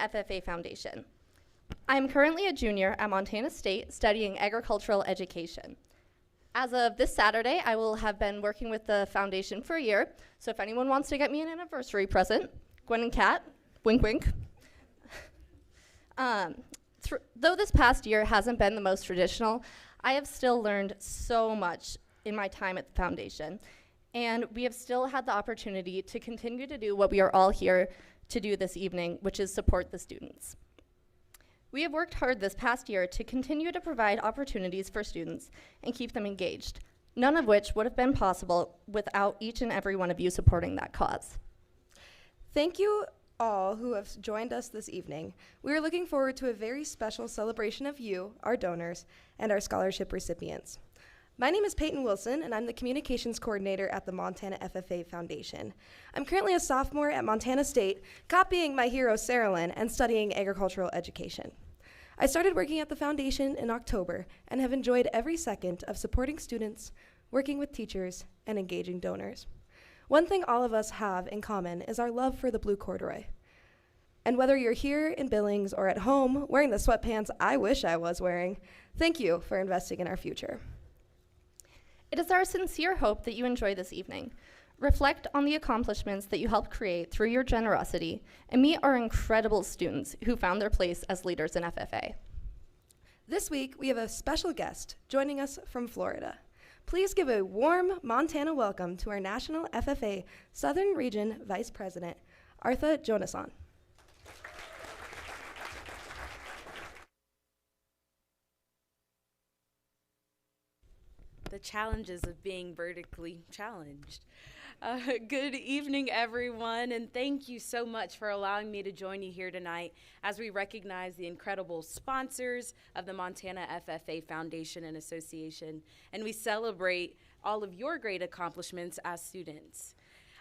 FFA Foundation. I am currently a junior at Montana State studying agricultural education. As of this Saturday, I will have been working with the foundation for a year, so if anyone wants to get me an anniversary present, Gwen and Kat, wink wink. Though this past year hasn't been the most traditional, I have still learned so much in my time at the foundation, and we have still had the opportunity to continue to do what we are all here to do this evening, which is support the students. We have worked hard this past year to continue to provide opportunities for students and keep them engaged, none of which would have been possible without each and every one of you supporting that cause. Thank you all who have joined us this evening. We are looking forward to a very special celebration of you, our donors, and our scholarship recipients. My name is Peyton Wilson, and I'm the Communications Coordinator at the Montana FFA Foundation. I'm currently a sophomore at Montana State, copying my hero, Sarah Lynn, and studying agricultural education. I started working at the foundation in October and have enjoyed every second of supporting students, working with teachers, and engaging donors. One thing all of us have in common is our love for the blue corduroy. And whether you're here in Billings or at home wearing the sweatpants I wish I was wearing, thank you for investing in our future. It is our sincere hope that you enjoy this evening. Reflect on the accomplishments that you helped create through your generosity and meet our incredible students who found their place as leaders in FFA. This week, we have a special guest joining us from Florida. Please give a warm Montana welcome to our National FFA Southern Region Vice President, Artha Jonason. The challenges of being vertically challenged. Good evening, everyone, and thank you so much for allowing me to join you here tonight as we recognize the incredible sponsors of the Montana FFA Foundation and Association, and we celebrate all of your great accomplishments as students.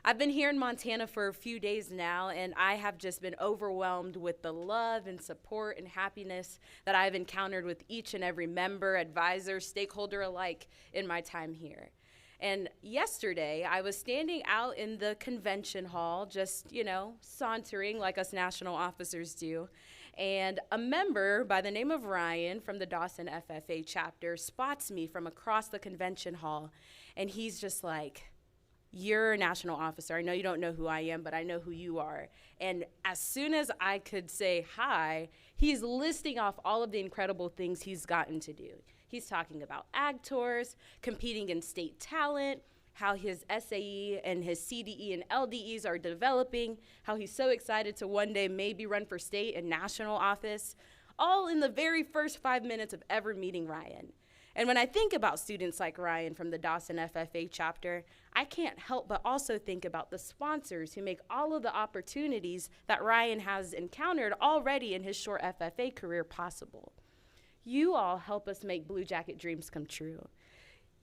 I've been here in Montana for a few days now, and I have just been overwhelmed with the love and support and happiness that I've encountered with each and every member, advisor, stakeholder alike in my time here. And yesterday, I was standing out in the convention hall, just, sauntering like us national officers do. And a member by the name of Ryan from the Dawson FFA chapter spots me from across the convention hall. And he's just like, "You're a national officer. I know you don't know who I am, but I know who you are." And as soon as I could say hi, he's listing off all of the incredible things he's gotten to do. He's talking about ag tours, competing in state talent, how his SAE and his CDE and LDEs are developing, how he's so excited to one day maybe run for state and national office, all in the very first 5 minutes of ever meeting Ryan. And when I think about students like Ryan from the Dawson FFA chapter, I can't help but also think about the sponsors who make all of the opportunities that Ryan has encountered already in his short FFA career possible. You all help us make Blue Jacket dreams come true.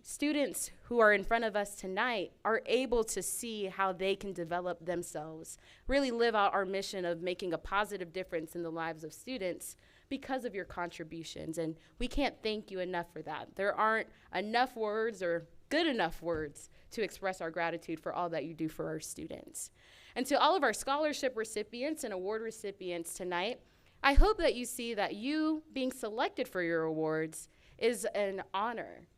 Students who are in front of us tonight are able to see how they can develop themselves, really live out our mission of making a positive difference in the lives of students because of your contributions, and we can't thank you enough for that. There aren't enough words or good enough words to express our gratitude for all that you do for our students. And to all of our scholarship recipients and award recipients tonight, I hope that you see that you being selected for your awards is an honor.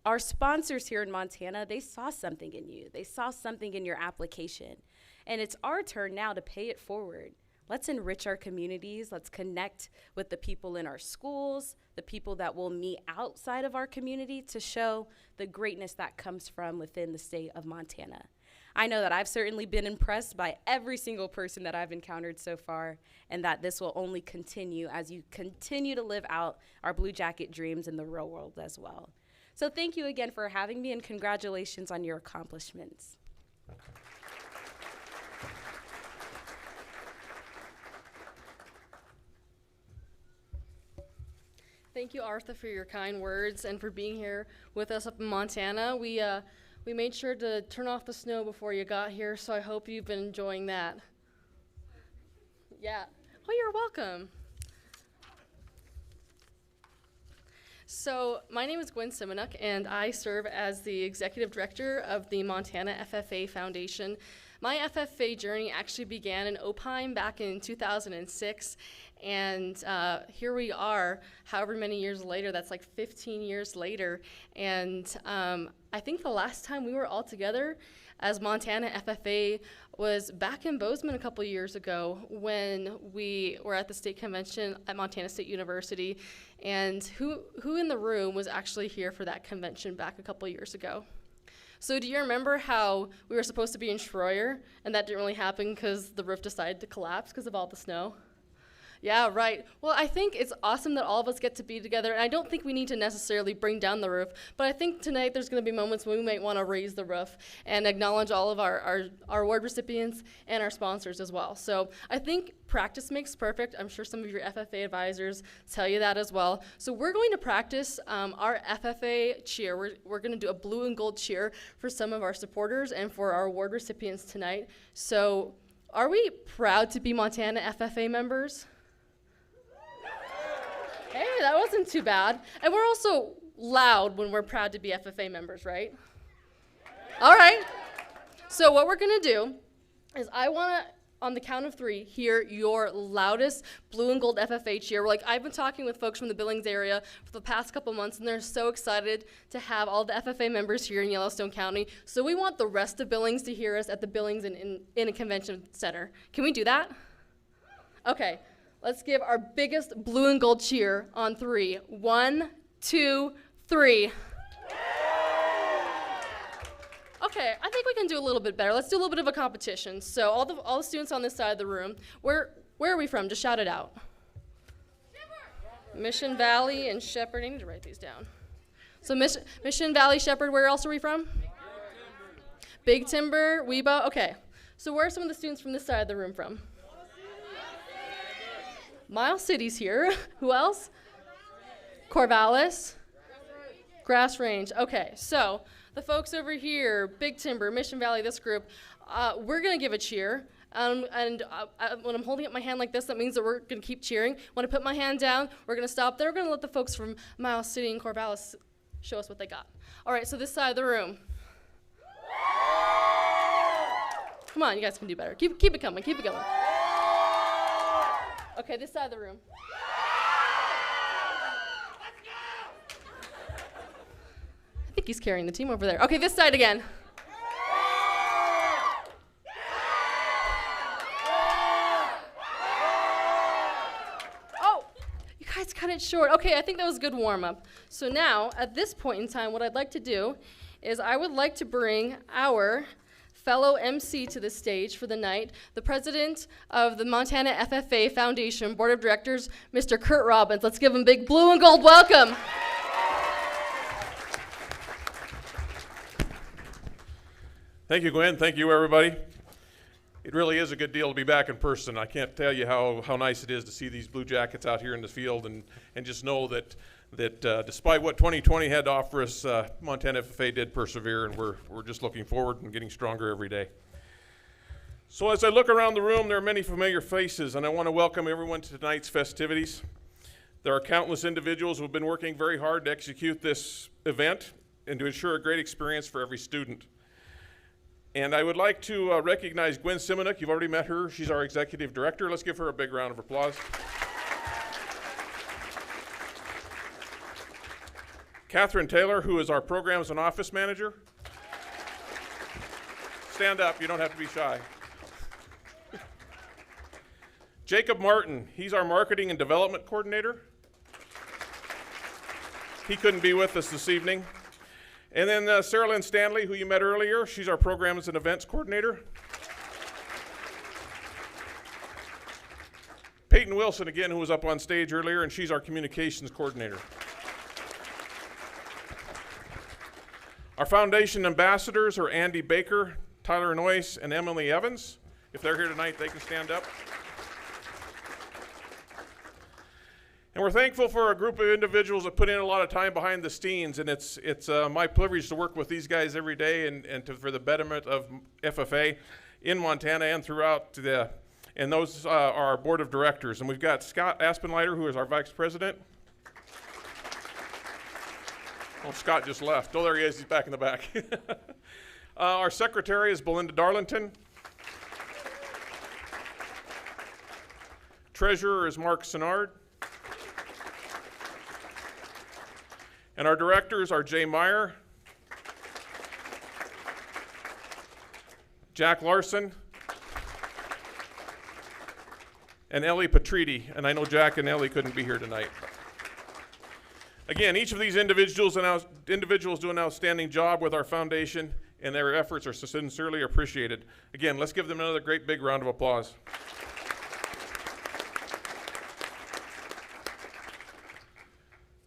Our sponsors here in Montana, they saw something in you. They saw something in your application. And it's our turn now to pay it forward. Let's enrich our communities. Let's connect with the people in our schools, the people that we'll meet outside of our community to show the greatness that comes from within the state of Montana. I know that I've certainly been impressed by every single person that I've encountered so far, and that this will only continue as you continue to live out our Blue Jacket dreams in the real world as well. So thank you again for having me, and congratulations on your accomplishments. Thank you, Artha, for your kind words and for being here with us up in Montana. We made sure to turn off the snow before you got here, so I hope you've been enjoying that. Yeah. Oh, you're welcome. So my name is Gwen Simonuk, and I serve as the Executive Director of the Montana FFA Foundation. My FFA journey actually began in Opine back in 2006, and here we are, however many years later. That's like 15 years later, and I think the last time we were all together as Montana FFA was back in Bozeman a couple years ago when we were at the state convention at Montana State University. And who in the room was actually here for that convention back a couple years ago? So do you remember how we were supposed to be in Schroyer and that didn't really happen because the roof decided to collapse because of all the snow? Yeah, right. Well, I think it's awesome that all of us get to be together, and I don't think we need to necessarily bring down the roof, but I think tonight there's going to be moments when we might want to raise the roof and acknowledge all of our award recipients and our sponsors as well. So I think practice makes perfect. I'm sure some of your FFA advisors tell you that as well. So we're going to practice our FFA cheer. We're going to do a blue and gold cheer for some of our supporters and for our award recipients tonight. So are we proud to be Montana FFA members? Hey, that wasn't too bad. And we're also loud when we're proud to be FFA members, right? All right. So what we're going to do is I want to, on the count of 3, hear your loudest blue and gold FFA cheer. I've been talking with folks from the Billings area for the past couple months, and they're so excited to have all the FFA members here in Yellowstone County. So we want the rest of Billings to hear us at the Billings in a convention center. Can we do that? Okay. Let's give our biggest blue and gold cheer on 3. 1, 2, 3. Okay, I think we can do a little bit better. Let's do a little bit of a competition. So all the students on this side of the room, where are we from? Just shout it out. Shepherd. Mission Valley and Shepherd. I need to write these down. So Mission Valley, Shepherd, where else are we from? Big Timber, Weba. Okay, so where are some of the students from this side of the room from? Miles City's here. Who else? Corvallis. Grass Range. Okay, so the folks over here, Big Timber, Mission Valley, this group, we're going to give a cheer. And when I'm holding up my hand like this, that means that we're going to keep cheering. When I put my hand down, we're going to stop there. We're going to let the folks from Miles City and Corvallis show us what they got. All right, so this side of the room. Come on, you guys can do better. Keep it coming, keep it going. Okay, this side of the room. I think he's carrying the team over there. Okay, this side again. Oh, you guys cut it short. Okay, I think that was a good warm-up. So now, at this point in time, what I'd like to do is I would like to bring our fellow MC to the stage for the night, the president of the Montana FFA Foundation Board of Directors, Mr. Kurt Robbins. Let's give him a big blue and gold welcome. Thank you, Gwen. Thank you, everybody. It really is a good deal to be back in person. I can't tell you how nice it is to see these Blue Jackets out here in the field and just know that despite what 2020 had to offer us, Montana FFA did persevere, and we're just looking forward and getting stronger every day. So as I look around the room, there are many familiar faces, and I want to welcome everyone to tonight's festivities. There are countless individuals who have been working very hard to execute this event and to ensure a great experience for every student. And I would like to recognize Gwen Simonuk. You've already met her. She's our executive director. Let's give her a big round of applause. Catherine Taylor, who is our programs and office manager. Stand up, you don't have to be shy. Jacob Martin, he's our marketing and development coordinator. He couldn't be with us this evening. And then Sarah Lynn Stanley, who you met earlier, she's our programs and events coordinator. Peyton Wilson, again, who was up on stage earlier, and she's our communications coordinator. Our foundation ambassadors are Andy Baker, Tyler Noyce, and Emily Evans. If they're here tonight, they can stand up. And we're thankful for a group of individuals that put in a lot of time behind the scenes, and it's my privilege to work with these guys every day for the betterment of FFA in Montana and throughout and those are our board of directors. And we've got Scott Aspenleiter, who is our vice president. Oh, Scott just left. Oh, there he is. He's back in the back. Our secretary is Belinda Darlington. treasurer is Mark Senard. And our directors are Jay Meyer, Jack Larson, and Ellie Patriti. And I know Jack and Ellie couldn't be here tonight. Again, each of these individuals do an outstanding job with our foundation, and their efforts are sincerely appreciated. Again, let's give them another great big round of applause.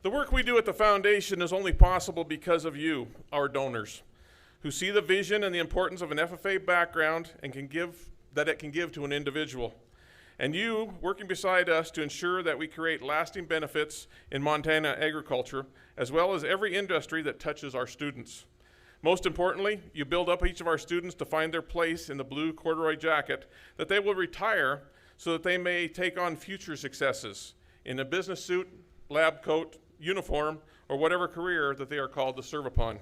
The work we do at the foundation is only possible because of you, our donors, who see the vision and the importance of an FFA background and can give to an individual. And you working beside us to ensure that we create lasting benefits in Montana agriculture, as well as every industry that touches our students. Most importantly, you build up each of our students to find their place in the blue corduroy jacket that they will retire so that they may take on future successes in a business suit, lab coat, uniform, or whatever career that they are called to serve upon.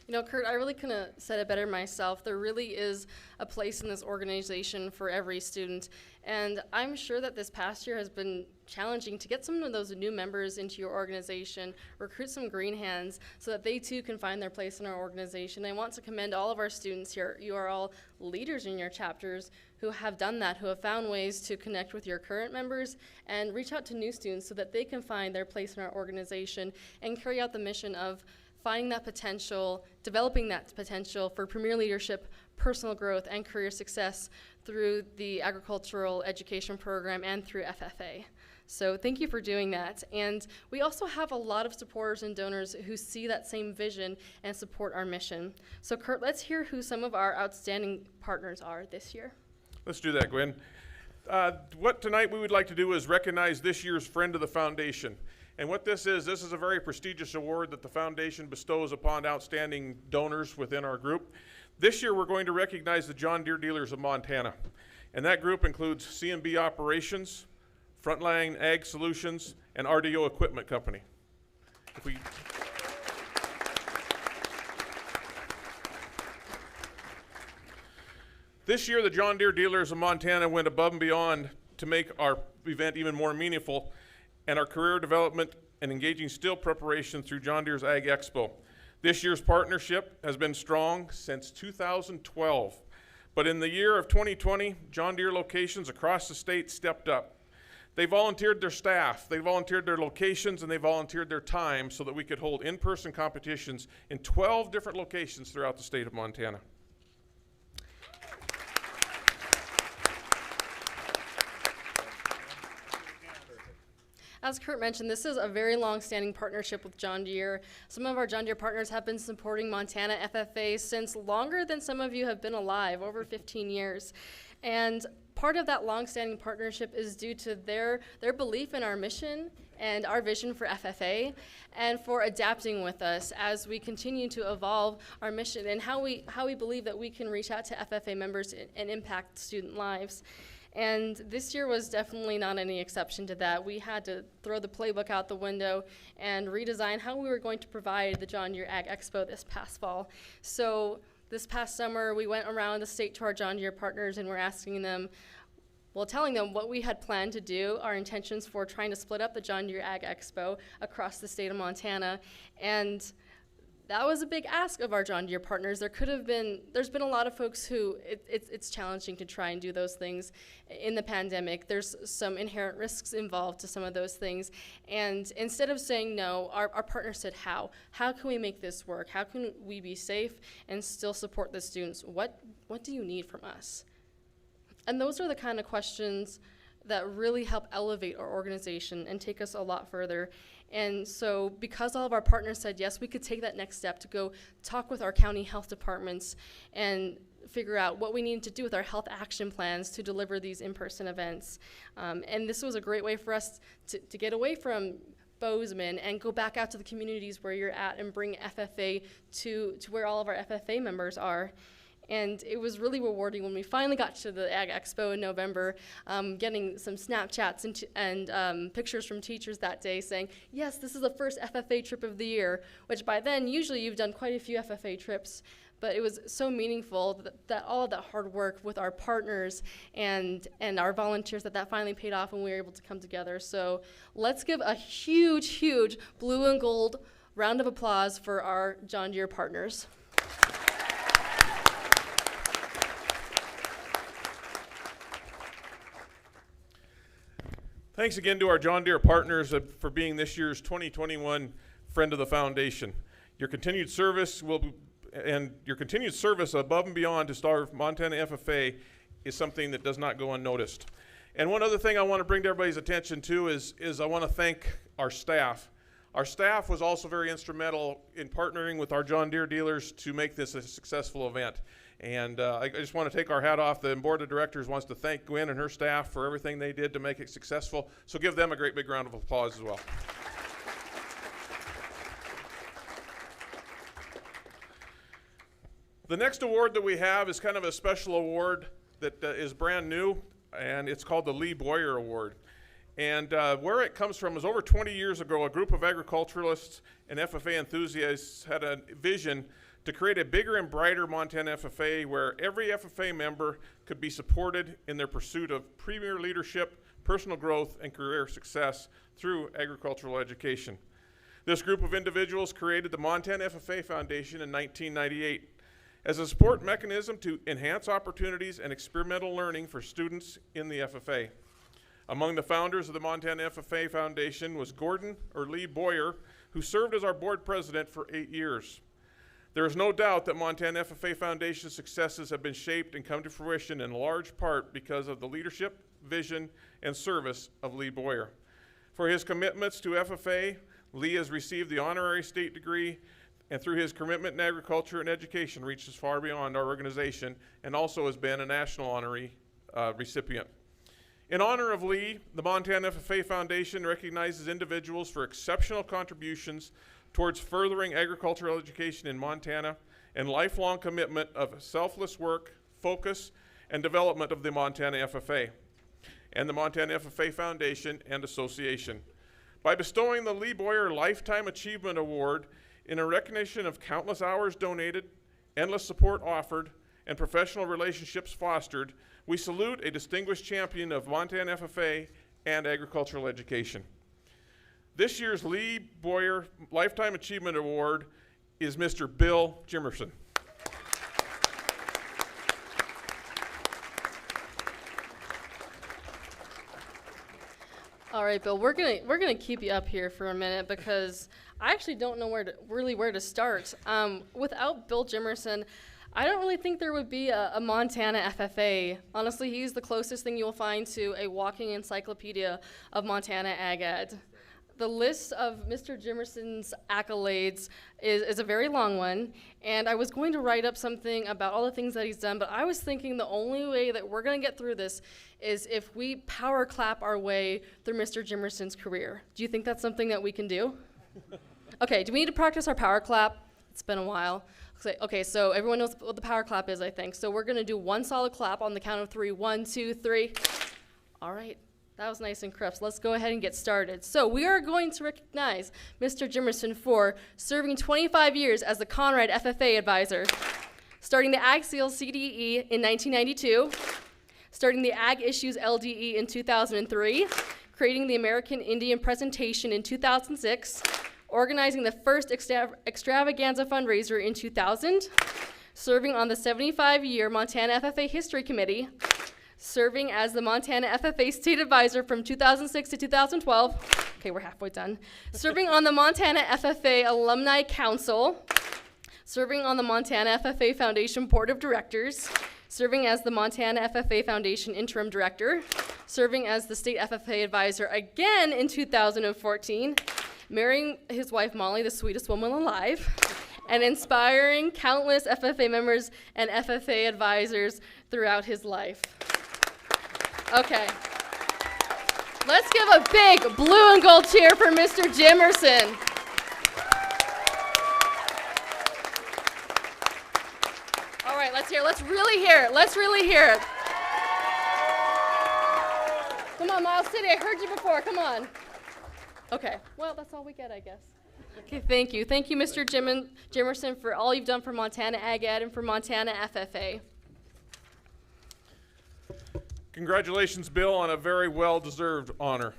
You know, Kurt, I really couldn't have said it better myself. There really is a place in this organization for every student. And I'm sure that this past year has been challenging to get some of those new members into your organization, recruit some green hands so that they too can find their place in our organization. I want to commend all of our students here. You are all leaders in your chapters who have done that, who have found ways to connect with your current members and reach out to new students so that they can find their place in our organization and carry out the mission of finding that potential, developing that potential for premier leadership, personal growth, and career success through the agricultural education program and through FFA. So thank you for doing that. And we also have a lot of supporters and donors who see that same vision and support our mission. So Kurt, let's hear who some of our outstanding partners are this year. Let's do that, Gwen. What tonight we would like to do is recognize this year's Friend of the Foundation. And what this is a very prestigious award that the foundation bestows upon outstanding donors within our group. This year we're going to recognize the John Deere Dealers of Montana. And that group includes C&B Operations, Frontline Ag Solutions, and RDO Equipment Company. This year the John Deere Dealers of Montana went above and beyond to make our event even more meaningful, and our career development and engaging still preparation through John Deere's Ag Expo. This year's partnership has been strong since 2012, but in the year of 2020, John Deere locations across the state stepped up. They volunteered their staff, they volunteered their locations, and they volunteered their time so that we could hold in-person competitions in 12 different locations throughout the state of Montana. As Kurt mentioned, this is a very long-standing partnership with John Deere. Some of our John Deere partners have been supporting Montana FFA since longer than some of you have been alive, over 15 years. And part of that long-standing partnership is due to their belief in our mission and our vision for FFA, and for adapting with us as we continue to evolve our mission and how we believe that we can reach out to FFA members and impact student lives. And this year was definitely not any exception to that. We had to throw the playbook out the window and redesign how we were going to provide the John Deere Ag Expo this past fall. So this past summer, we went around the state to our John Deere partners and we're asking them, telling them what we had planned to do, our intentions for trying to split up the John Deere Ag Expo across the state of Montana. And that was a big ask of our John Deere partners. There's been a lot of folks who it's challenging to try and do those things in the pandemic. There's some inherent risks involved to some of those things. And instead of saying no, our partners said how? How can we make this work? How can we be safe and still support the students? What do you need from us? And those are the kind of questions that really help elevate our organization and take us a lot further. And so because all of our partners said yes, we could take that next step to go talk with our county health departments and figure out what we need to do with our health action plans to deliver these in-person events. And this was a great way for us to get away from Bozeman and go back out to the communities where you're at and bring FFA to where all of our FFA members are. And it was really rewarding when we finally got to the Ag Expo in November, getting some Snapchats and pictures from teachers that day saying, yes, this is the first FFA trip of the year, which by then, usually you've done quite a few FFA trips, but it was so meaningful that all of that hard work with our partners and our volunteers that finally paid off when we were able to come together. So let's give a huge, huge blue and gold round of applause for our John Deere partners. Thanks again to our John Deere partners for being this year's 2021 Friend of the Foundation. Your continued service above and beyond to Star Montana FFA is something that does not go unnoticed. And one other thing I want to bring to everybody's attention too is I want to thank our staff. Our staff was also very instrumental in partnering with our John Deere dealers to make this a successful event. And I just want to take our hat off. The board of directors wants to thank Gwen and her staff for everything they did to make it successful. So give them a great big round of applause as well. The next award that we have is kind of a special award that is brand new, and it's called the Lee Boyer Award. And where it comes from is over 20 years ago, a group of agriculturalists and FFA enthusiasts had a vision to create a bigger and brighter Montana FFA where every FFA member could be supported in their pursuit of premier leadership, personal growth, and career success through agricultural education. This group of individuals created the Montana FFA Foundation in 1998 as a support mechanism to enhance opportunities and experimental learning for students in the FFA. Among the founders of the Montana FFA Foundation was Gordon or Lee Boyer, who served as our board president for 8 years. There is no doubt that Montana FFA Foundation's successes have been shaped and come to fruition in large part because of the leadership, vision, and service of Lee Boyer. For his commitments to FFA, Lee has received the honorary state degree, and through his commitment in agriculture and education reaches far beyond our organization and also has been a national honorary recipient. In honor of Lee, the Montana FFA Foundation recognizes individuals for exceptional contributions towards furthering agricultural education in Montana and lifelong commitment of selfless work, focus, and development of the Montana FFA and the Montana FFA Foundation and Association. By bestowing the Lee Boyer Lifetime Achievement Award in a recognition of countless hours donated, endless support offered, and professional relationships fostered, we salute a distinguished champion of Montana FFA and agricultural education. This year's Lee Boyer Lifetime Achievement Award is Mr. Bill Jimerson. All right, Bill, we're gonna keep you up here for a minute because I actually don't know where to start. Without Bill Jimerson, I don't really think there would be a Montana FFA. Honestly, he's the closest thing you'll find to a walking encyclopedia of Montana Ag Ed. The list of Mr. Jimerson's accolades is a very long one, and I was going to write up something about all the things that he's done, but I was thinking the only way that we're going to get through this is if we power clap our way through Mr. Jimerson's career. Do you think that's something that we can do? Okay, do we need to practice our power clap? It's been a while. Okay, so everyone knows what the power clap is, I think. So we're going to do one solid clap on the count of 3. 1, 2, 3. All right. That was nice and crisp. Let's go ahead and get started. So we are going to recognize Mr. Jimerson for serving 25 years as the Conrad FFA advisor, starting the Ag Seals CDE in 1992, starting the Ag Issues LDE in 2003, creating the American Indian Presentation in 2006, organizing the first extravaganza fundraiser in 2000, serving on the 75-year Montana FFA History Committee, serving as the Montana FFA State Advisor from 2006 to 2012. Okay, we're halfway done. Serving on the Montana FFA Alumni Council, serving on the Montana FFA Foundation Board of Directors, serving as the Montana FFA Foundation Interim Director, serving as the State FFA Advisor again in 2014, marrying his wife Molly, the sweetest woman alive, and inspiring countless FFA members and FFA advisors throughout his life. Okay. Let's give a big blue and gold cheer for Mr. Jimerson. All right, let's really hear it. Come on, Miles City, I heard you before, come on. Okay, well, that's all we get, I guess. Okay, thank you. Thank you, Mr. Jimerson, for all you've done for Montana Ag Ed and for Montana FFA. Congratulations, Bill, on a very well-deserved honor.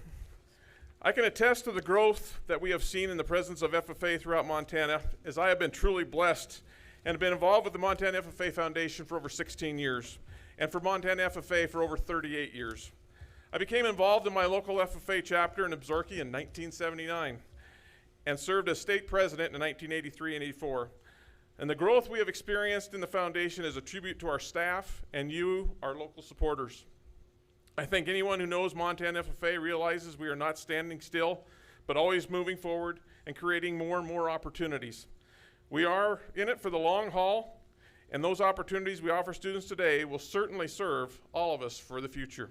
I can attest to the growth that we have seen in the presence of FFA throughout Montana, as I have been truly blessed and have been involved with the Montana FFA Foundation for over 16 years, and for Montana FFA for over 38 years. I became involved in my local FFA chapter in Absaroka in 1979 and served as state president in 1983 and 84. And the growth we have experienced in the foundation is a tribute to our staff and you, our local supporters. I think anyone who knows Montana FFA realizes we are not standing still, but always moving forward and creating more and more opportunities. We are in it for the long haul, and those opportunities we offer students today will certainly serve all of us for the future.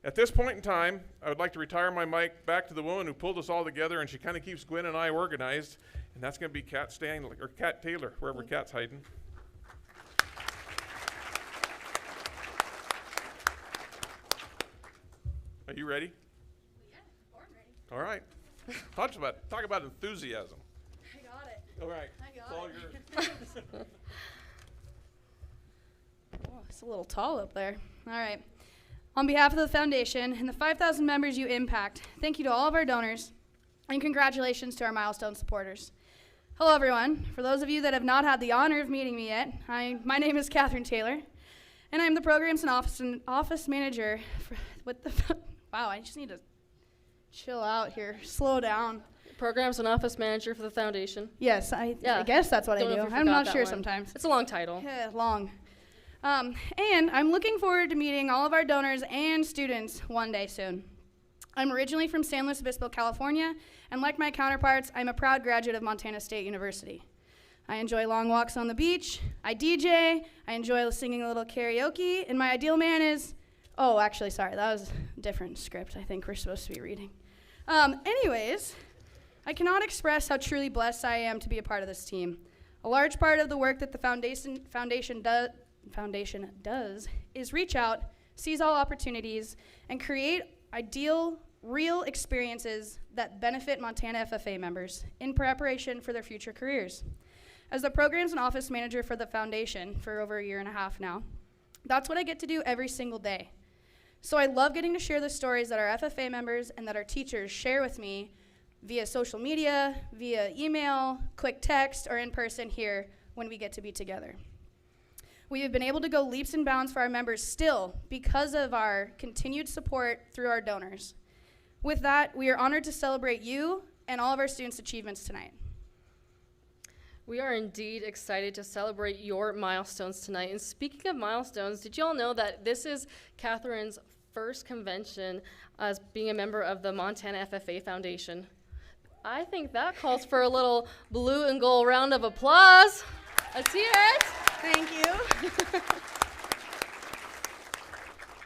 At this point in time, I would like to retire my mic back to the woman who pulled us all together, and she kind of keeps Gwen and I organized, and that's going to be Kat Stanley, or Kat Taylor, wherever Kat's hiding. Are you ready? Yeah, born ready. All right. Talk about enthusiasm. I got it. All right. I got It's all it. yours. Oh, it's a little tall up there. All right. On behalf of the foundation and the 5,000 members you impact, thank you to all of our donors, and congratulations to our milestone supporters. Hello, everyone. For those of you that have not had the honor of meeting me yet, my name is Catherine Taylor, and I'm the programs and office manager with the. Wow, I just need to chill out here, slow down. Programs and office manager for the foundation. Yes, I Yeah. guess that's what I Don't know do. if you I'm forgot not that sure one. sometimes. It's a long title. Yeah, long. And I'm looking forward to meeting all of our donors and students one day soon. I'm originally from San Luis Obispo, California, and like my counterparts, I'm a proud graduate of Montana State University. I enjoy long walks on the beach, I DJ, I enjoy singing a little karaoke, and my ideal man is, oh, actually, sorry, that was a different script I think we're supposed to be reading. Anyways, I cannot express how truly blessed I am to be a part of this team. A large part of the work that the foundation does is reach out, seize all opportunities, and create ideal, real experiences that benefit Montana FFA members in preparation for their future careers. As the programs and office manager for the foundation for over a year and a half now, that's what I get to do every single day. So I love getting to share the stories that our FFA members and that our teachers share with me via social media, via email, quick text, or in person here when we get to be together. We have been able to go leaps and bounds for our members still because of our continued support through our donors. With that, we are honored to celebrate you and all of our students' achievements tonight. We are indeed excited to celebrate your milestones tonight. And speaking of milestones, did you all know that this is Catherine's first convention as being a member of the Montana FFA Foundation? I think that calls for a little blue and gold round of applause. Let's hear it. Thank you.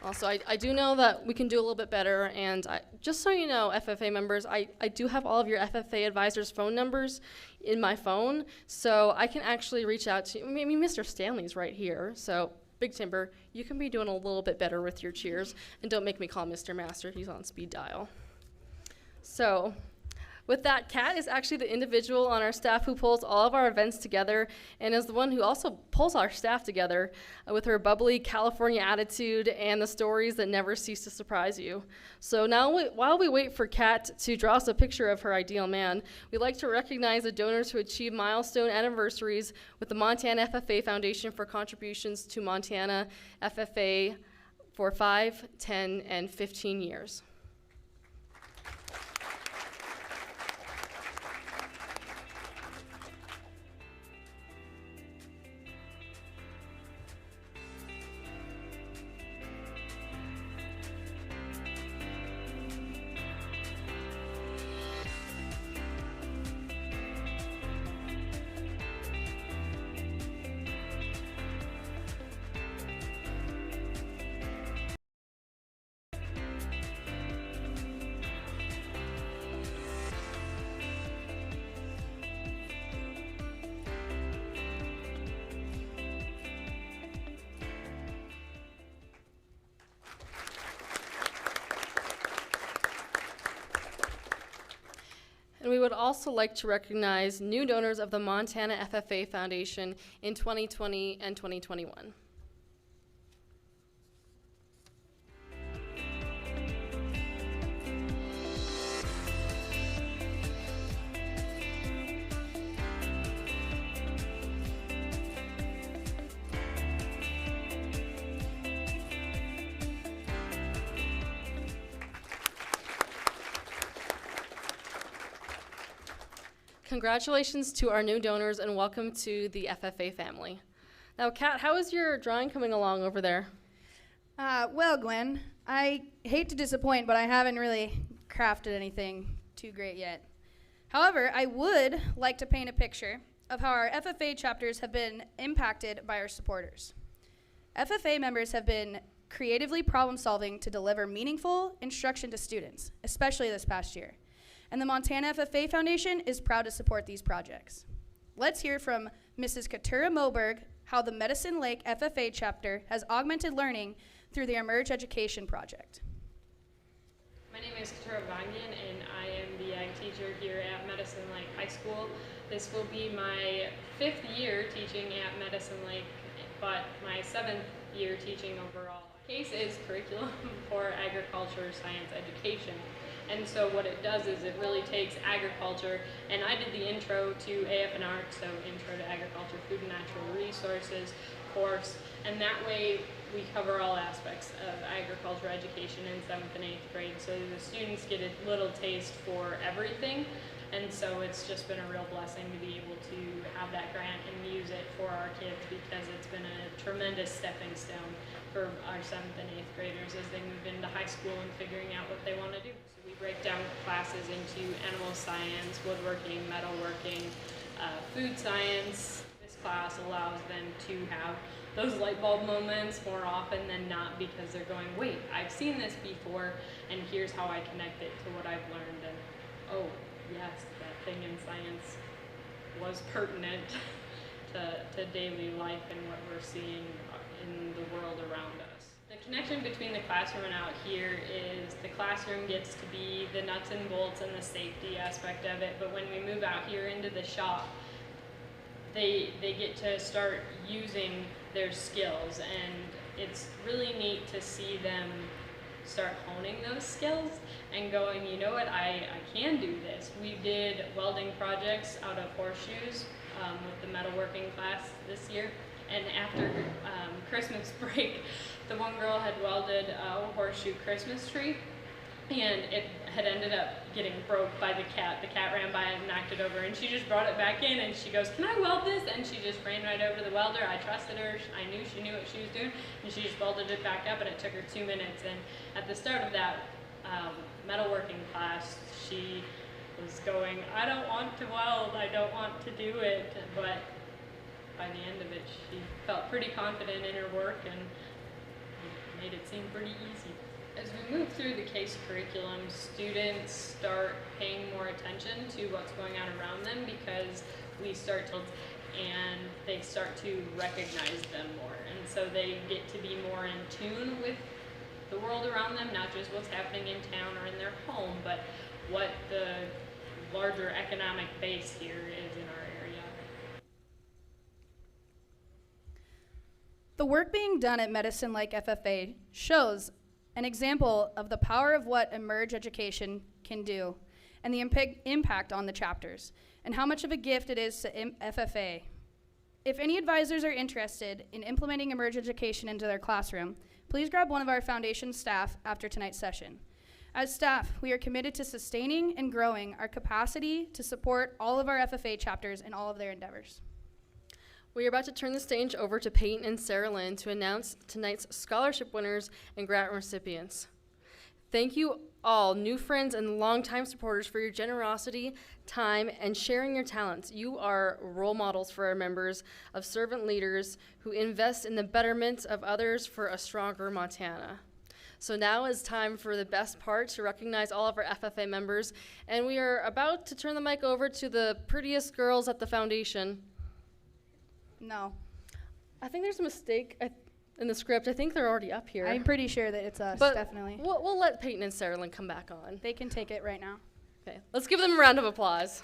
Also, I do know that we can do a little bit better, and just so you know, FFA members, I do have all of your FFA advisors' phone numbers in my phone, so I can actually reach out to you. I mean, Mr. Stanley's right here, so Big Timber, you can be doing a little bit better with your cheers, and don't make me call Mr. Master, he's on speed dial. So, with that, Kat is actually the individual on our staff who pulls all of our events together and is the one who also pulls our staff together with her bubbly California attitude and the stories that never cease to surprise you. So now, while we wait for Kat to draw us a picture of her ideal man, we'd like to recognize the donors who achieve milestone anniversaries with the Montana FFA Foundation for contributions to Montana FFA for 5, 10, and 15 years. we would also like to recognize new donors of the Montana FFA Foundation in 2020 and 2021. Congratulations to our new donors and welcome to the FFA family. Now, Kat, how is your drawing coming along over there? Well, Gwen, I hate to disappoint, but I haven't really crafted anything too great yet. However, I would like to paint a picture of how our FFA chapters have been impacted by our supporters. FFA members have been creatively problem-solving to deliver meaningful instruction to students, especially this past year. And the Montana FFA Foundation is proud to support these projects. Let's hear from Mrs. Katura Moberg how the Medicine Lake FFA chapter has augmented learning through the Emerge Education Project. My name is Katura Vanyan and I am the ag teacher here at Medicine Lake High School. This will be my 5th year teaching at Medicine Lake, but my 7th year teaching overall. CASE is curriculum for agriculture science education. And so what it does is it really takes agriculture, and I did the intro to AF&ARC, so Intro to Agriculture, Food and Natural Resources course, and that way we cover all aspects of agriculture education in 7th and 8th grade, so the students get a little taste for everything. And so it's just been a real blessing to be able to have that grant and use it for our kids, because it's been a tremendous stepping stone for our 7th and 8th graders as they move into high school and figuring out what they want to do. So we break down classes into animal science, woodworking, metalworking, food science. This class allows them to have those light bulb moments more often than not, because they're going, wait, I've seen this before, and here's how I connect it to what I've learned. And oh, yes, that thing in science was pertinent to daily life and what we're seeing in the world around us. The connection between the classroom and out here is the classroom gets to be the nuts and bolts and the safety aspect of it, but when we move out here into the shop, they get to start using their skills, and it's really neat to see them start honing those skills and going, you know what, I can do this. We did welding projects out of horseshoes with the metalworking class this year, and after Christmas break, the one girl had welded a horseshoe Christmas tree, and it had ended up getting broke by the cat. The cat ran by and knocked it over, and she just brought it back in, and she goes, can I weld this? And she just ran right over to the welder. I trusted her. I knew she knew what she was doing, and she just welded it back up, and it took her 2 minutes. And at the start of that metalworking class, she was going, I don't want to weld, I don't want to do it, but by the end of it, she felt pretty confident in her work and made it seem pretty easy. As we move through the CASE curriculum, students start paying more attention to what's going on around them, because we start to, and they start to recognize them more. And so they get to be more in tune with the world around them, not just what's happening in town or in their home, but what the larger economic base here is in our area. The work being done at Medicine Lake FFA shows an example of the power of what Emerge Education can do, and the impact on the chapters, and how much of a gift it is to FFA. If any advisors are interested in implementing Emerge Education into their classroom, please grab one of our foundation staff after tonight's session. As staff, we are committed to sustaining and growing our capacity to support all of our FFA chapters in all of their endeavors. We are about to turn the stage over to Peyton and Sarah Lynn to announce tonight's scholarship winners and grant recipients. Thank you all, new friends and longtime supporters, for your generosity, time, and sharing your talents. You are role models for our members of servant leaders who invest in the betterment of others for a stronger Montana. So now is time for the best part, to recognize all of our FFA members, and we are about to turn the mic over to the prettiest girls at the foundation. No, I think there's a mistake in the script. I think they're already up here. I'm pretty sure that it's us, but definitely. We'll let Peyton and Sarah Lynn come back on. They can take it right now. Okay, let's give them a round of applause.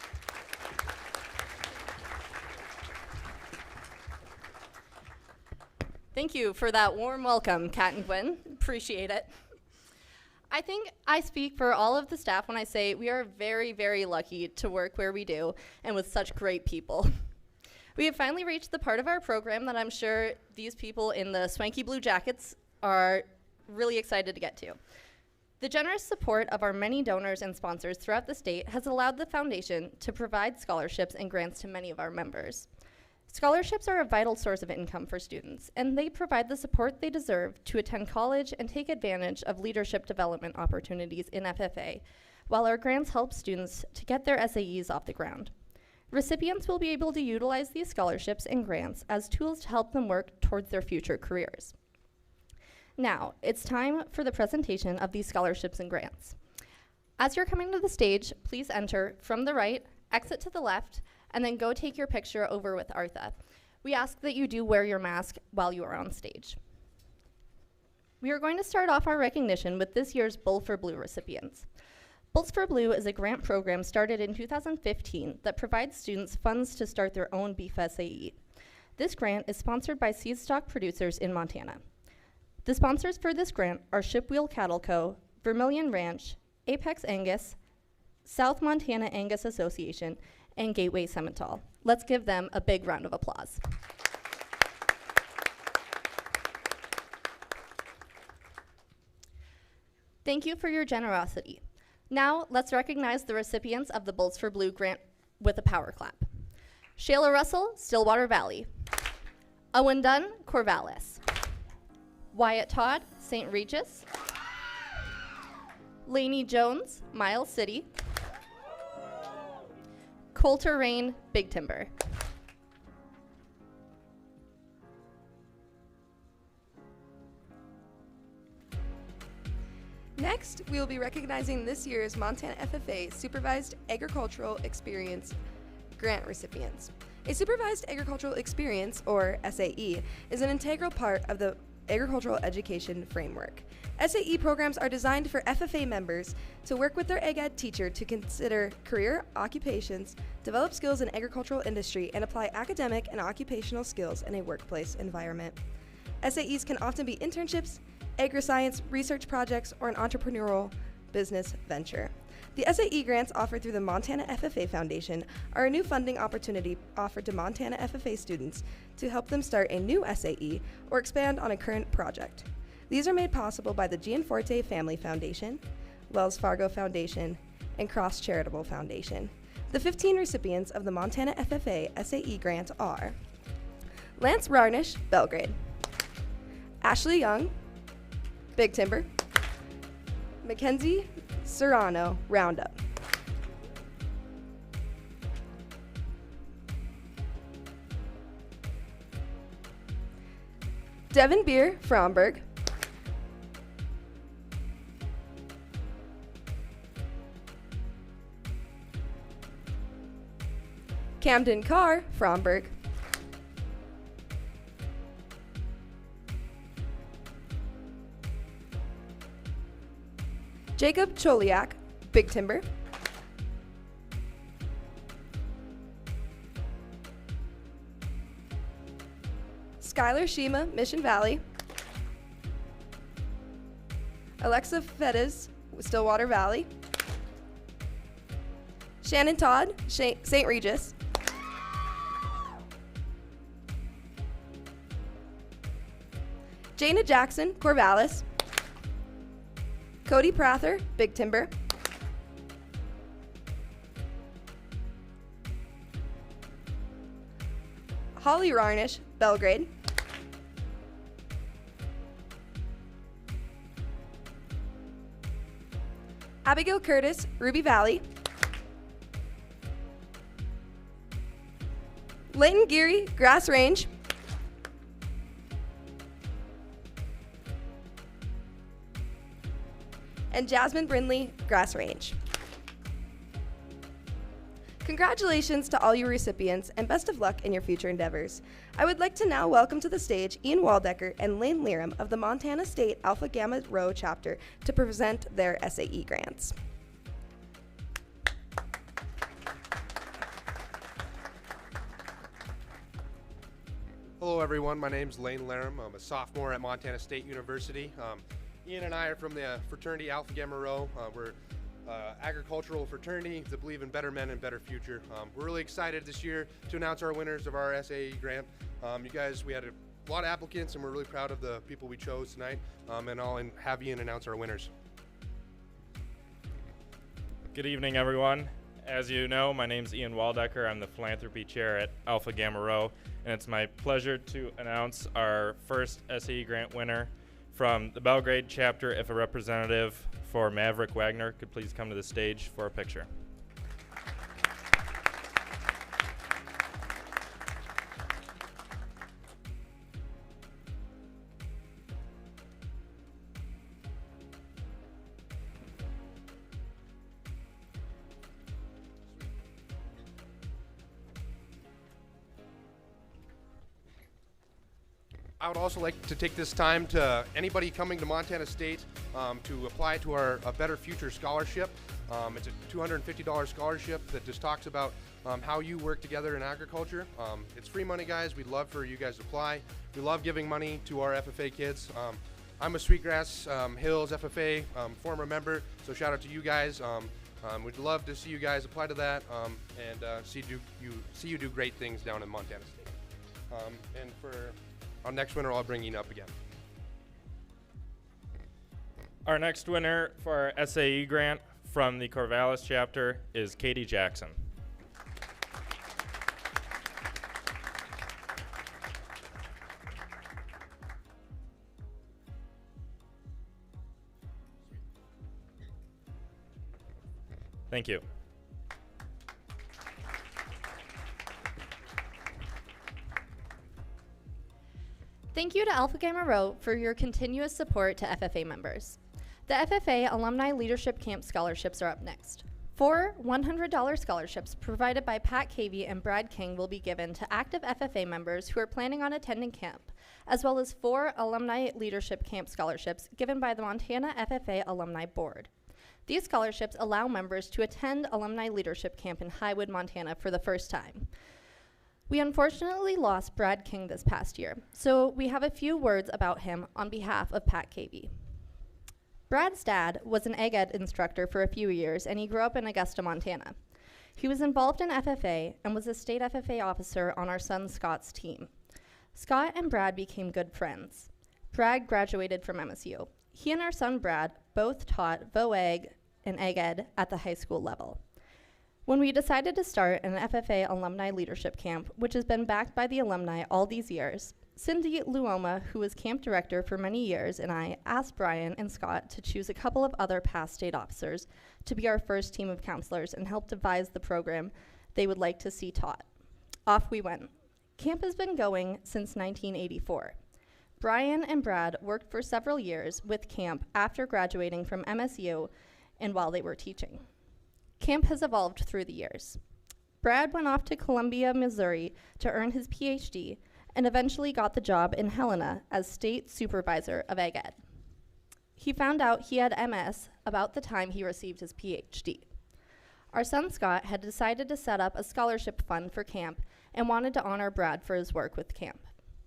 Thank you for that warm welcome, Kat and Gwen. Appreciate it. I think I speak for all of the staff when I say we are very, very lucky to work where we do and with such great people. We have finally reached the part of our program that I'm sure these people in the swanky blue jackets are really excited to get to. The generous support of our many donors and sponsors throughout the state has allowed the foundation to provide scholarships and grants to many of our members. Scholarships are a vital source of income for students, and they provide the support they deserve to attend college and take advantage of leadership development opportunities in FFA, while our grants help students to get their SAEs off the ground. Recipients will be able to utilize these scholarships and grants as tools to help them work towards their future careers. Now, it's time for the presentation of these scholarships and grants. As you're coming to the stage, please enter from the right, exit to the left, and then go take your picture over with Artha. We ask that you do wear your mask while you are on stage. We are going to start off our recognition with this year's Bull for Blue recipients. Bulls for Blue is a grant program started in 2015 that provides students funds to start their own beef SAE. This grant is sponsored by seed stock producers in Montana. The sponsors for this grant are Shipwheel Cattle Co., Vermilion Ranch, Apex Angus, South Montana Angus Association, and Gateway Simmental. Let's give them a big round of applause. Thank you for your generosity. Now, let's recognize the recipients of the Bulls for Blue grant with a power clap. Shayla Russell, Stillwater Valley. Owen Dunn, Corvallis. Wyatt Todd, St. Regis. Lainey Jones, Miles City. Coulter Rain, Big Timber. Next, we will be recognizing this year's Montana FFA Supervised Agricultural Experience grant recipients. A Supervised Agricultural Experience, or SAE, is an integral part of the Agricultural Education Framework. SAE programs are designed for FFA members to work with their ag ed teacher to consider career occupations, develop skills in agricultural industry, and apply academic and occupational skills in a workplace environment. SAEs can often be internships, agri-science research projects, or an entrepreneurial business venture. The SAE grants offered through the Montana FFA Foundation are a new funding opportunity offered to Montana FFA students to help them start a new SAE or expand on a current project. These are made possible by the Gianforte Family Foundation, Wells Fargo Foundation, and Cross Charitable Foundation. The 15 recipients of the Montana FFA SAE grant are Lance Rarnish, Belgrade; Ashley Young, Big Timber; Mackenzie Serrano, Roundup; Devin Beer, Fromberg; Camden Carr, Fromberg; Jacob Choliak, Big Timber; Skylar Shima, Mission Valley; Alexa Fedez, Stillwater Valley; Shannon Todd, St. Regis; Jana Jackson, Corvallis; Cody Prather, Big Timber; Holly Rarnish, Belgrade; Abigail Curtis, Ruby Valley; Leighton Geary, Grass Range; and Jasmine Brindley, Grass Range. Congratulations to all your recipients and best of luck in your future endeavors. I would like to now welcome to the stage Ian Waldecker and Lane Leram of the Montana State Alpha Gamma Rho chapter to present their SAE grants. Hello everyone, my name's Lane Laram. I'm a sophomore at Montana State University. Ian and I are from the fraternity Alpha Gamma Rho. We're agricultural fraternity that believe in better men and better future. We're really excited this year to announce our winners of our SAE grant. You guys, we had a lot of applicants and we're really proud of the people we chose tonight. And I'll have Ian announce our winners. Good evening, everyone. As you know, my name is Ian Waldecker. I'm the philanthropy chair at Alpha Gamma Rho, and it's my pleasure to announce our first SAE grant winner from the Belgrade chapter. If a representative for Maverick Wagner could please come to the stage for a picture. I would also like to take this time to anybody coming to Montana State to apply to our Better Future Scholarship. It's a $250 scholarship that just talks about how you work together in agriculture. It's free money, guys. We'd love for you guys to apply. We love giving money to our FFA kids. I'm a Sweetgrass Hills FFA former member, so shout out to you guys. We'd love to see you guys apply to that and see you do great things down in Montana State. And for our next winner, I'll bring Ian up again. Our next winner for our SAE grant from the Corvallis chapter is Katie Jackson. Thank you. Thank you to Alpha Gamma Rho for your continuous support to FFA members. The FFA Alumni Leadership Camp scholarships are up next. 4 $100 scholarships provided by Pat Cavey and Brad King will be given to active FFA members who are planning on attending camp, as well as 4 Alumni Leadership Camp scholarships given by the Montana FFA Alumni Board. These scholarships allow members to attend Alumni Leadership Camp in Highwood, Montana for the first time. We unfortunately lost Brad King this past year, so we have a few words about him on behalf of Pat Cavey. Brad's dad was an ag ed instructor for a few years, and he grew up in Augusta, Montana. He was involved in FFA and was a state FFA officer on our son Scott's team. Scott and Brad became good friends. Brad graduated from MSU. He and our son Brad both taught VOAG and ag ed at the high school level. When we decided to start an FFA Alumni Leadership Camp, which has been backed by the alumni all these years, Cindy Luoma, who was camp director for many years, and I asked Brian and Scott to choose a couple of other past state officers to be our first team of counselors and help devise the program they would like to see taught. Off we went. Camp has been going since 1984. Brian and Brad worked for several years with camp after graduating from MSU and while they were teaching. Camp has evolved through the years. Brad went off to Columbia, Missouri to earn his PhD and eventually got the job in Helena as state supervisor of ag ed. He found out he had MS about the time he received his PhD. Our son Scott had decided to set up a scholarship fund for camp and wanted to honor Brad for his work with camp.